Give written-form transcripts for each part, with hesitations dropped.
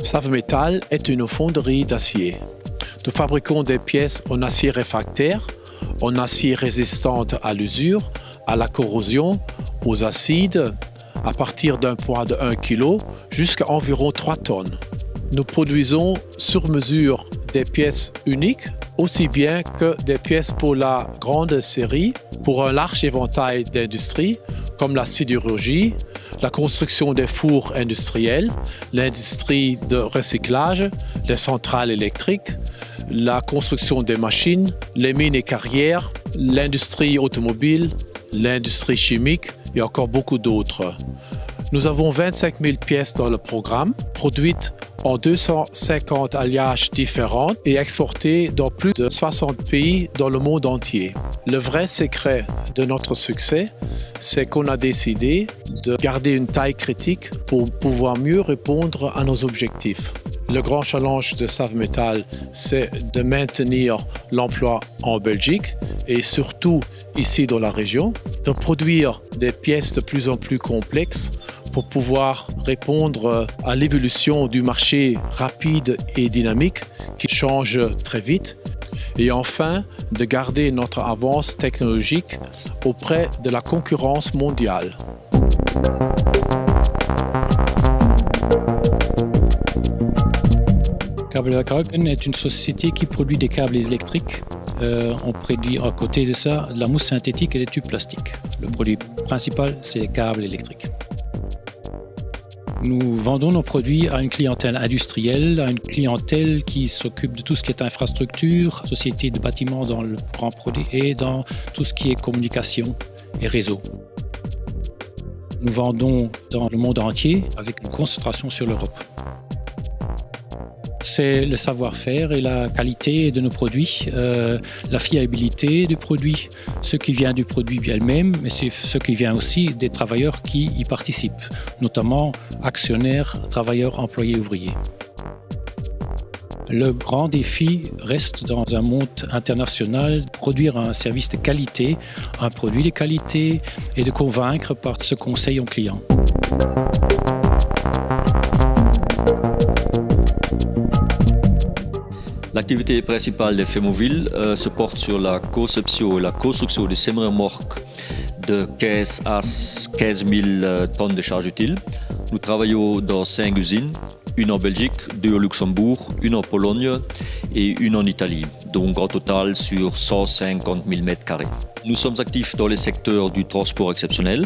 Savmetal est une fonderie d'acier. Nous fabriquons des pièces en acier réfractaire, en acier résistant à l'usure, à la corrosion, aux acides, à partir d'un poids de 1 kg jusqu'à environ 3 tonnes. Nous produisons sur mesure des pièces uniques, aussi bien que des pièces pour la grande série, pour un large éventail d'industries, comme la sidérurgie, la construction des fours industriels, l'industrie de recyclage, les centrales électriques, la construction des machines, les mines et carrières, l'industrie automobile, l'industrie chimique et encore beaucoup d'autres. Nous avons 25 000 pièces dans le programme, produites en 250 alliages différents et exportées dans plus de 60 pays dans le monde entier. Le vrai secret de notre succès, c'est qu'on a décidé de garder une taille critique pour pouvoir mieux répondre à nos objectifs. Le grand challenge de Savmetal, c'est de maintenir l'emploi en Belgique et surtout ici dans la région, de produire des pièces de plus en plus complexes pour pouvoir répondre à l'évolution du marché rapide et dynamique qui change très vite. Et enfin, de garder notre avance technologique auprès de la concurrence mondiale. Kabelwerk Alpen est une société qui produit des câbles électriques. On produit à côté de ça de la mousse synthétique et des tubes plastiques. Le produit principal, c'est les câbles électriques. Nous vendons nos produits à une clientèle industrielle, à une clientèle qui s'occupe de tout ce qui est infrastructure, société de bâtiments dans le grand produit et dans tout ce qui est communication et réseau. Nous vendons dans le monde entier avec une concentration sur l'Europe. C'est le savoir-faire et la qualité de nos produits, la fiabilité du produit, ce qui vient du produit elle-même, mais c'est ce qui vient aussi des travailleurs qui y participent, notamment actionnaires, travailleurs, employés, ouvriers. Le grand défi reste dans un monde international de produire un service de qualité, un produit de qualité et de convaincre par ce conseil aux clients. L'activité principale de Femovil se porte sur la conception et la construction de semi-remorques de 15 à 15 000 tonnes de charges utiles. Nous travaillons dans 5 usines, une en Belgique, 2 au Luxembourg, une en Pologne et une en Italie, donc en total sur 150 000 m². Nous sommes actifs dans les secteurs du transport exceptionnel,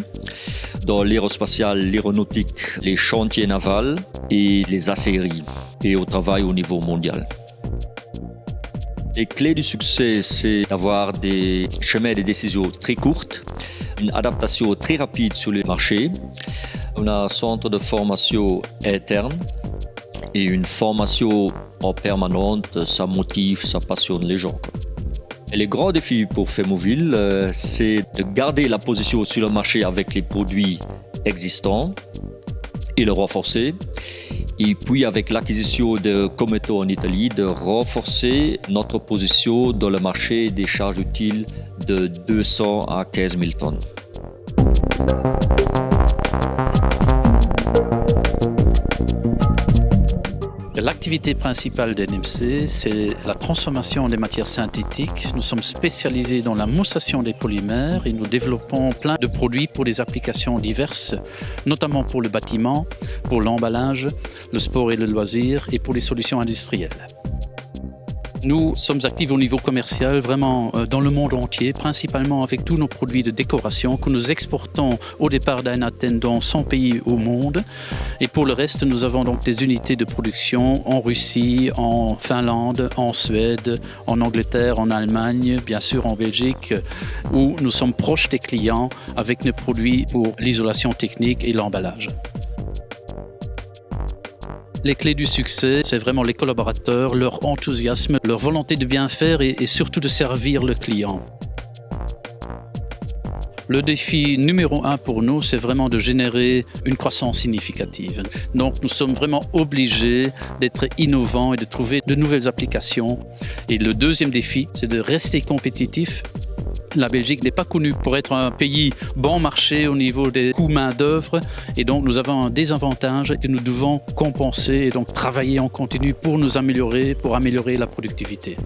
dans l'aérospatial, l'aéronautique, les chantiers navals et les aciéries, et au travail au niveau mondial. Les clés du succès, c'est d'avoir des chemins de décision très courtes, une adaptation très rapide sur les marchés, on a un centre de formation interne et une formation en permanente, ça motive, ça passionne les gens. Et les grands défis pour Femovil, c'est de garder la position sur le marché avec les produits existants et le renforcer. Et puis avec l'acquisition de Cometo en Italie, de renforcer notre position dans le marché des charges utiles de 200 à 15 000 tonnes. L'activité principale d'NMC, c'est la transformation des matières synthétiques. Nous sommes spécialisés dans la moussation des polymères et nous développons plein de produits pour des applications diverses, notamment pour le bâtiment, pour l'emballage, le sport et le loisir et pour les solutions industrielles. Nous sommes actifs au niveau commercial, vraiment dans le monde entier, principalement avec tous nos produits de décoration que nous exportons au départ d'Einaten dans 100 pays au monde. Et pour le reste, nous avons donc des unités de production en Russie, en Finlande, en Suède, en Angleterre, en Allemagne, bien sûr en Belgique, où nous sommes proches des clients avec nos produits pour l'isolation technique et l'emballage. Les clés du succès, c'est vraiment les collaborateurs, leur enthousiasme, leur volonté de bien faire et surtout de servir le client. Le défi numéro 1 pour nous, c'est vraiment de générer une croissance significative. Donc nous sommes vraiment obligés d'être innovants et de trouver de nouvelles applications. Et le deuxième défi, c'est de rester compétitif. La Belgique n'est pas connue pour être un pays bon marché au niveau des coûts main-d'œuvre et donc nous avons un désavantage que nous devons compenser et donc travailler en continu pour nous améliorer, pour améliorer la productivité.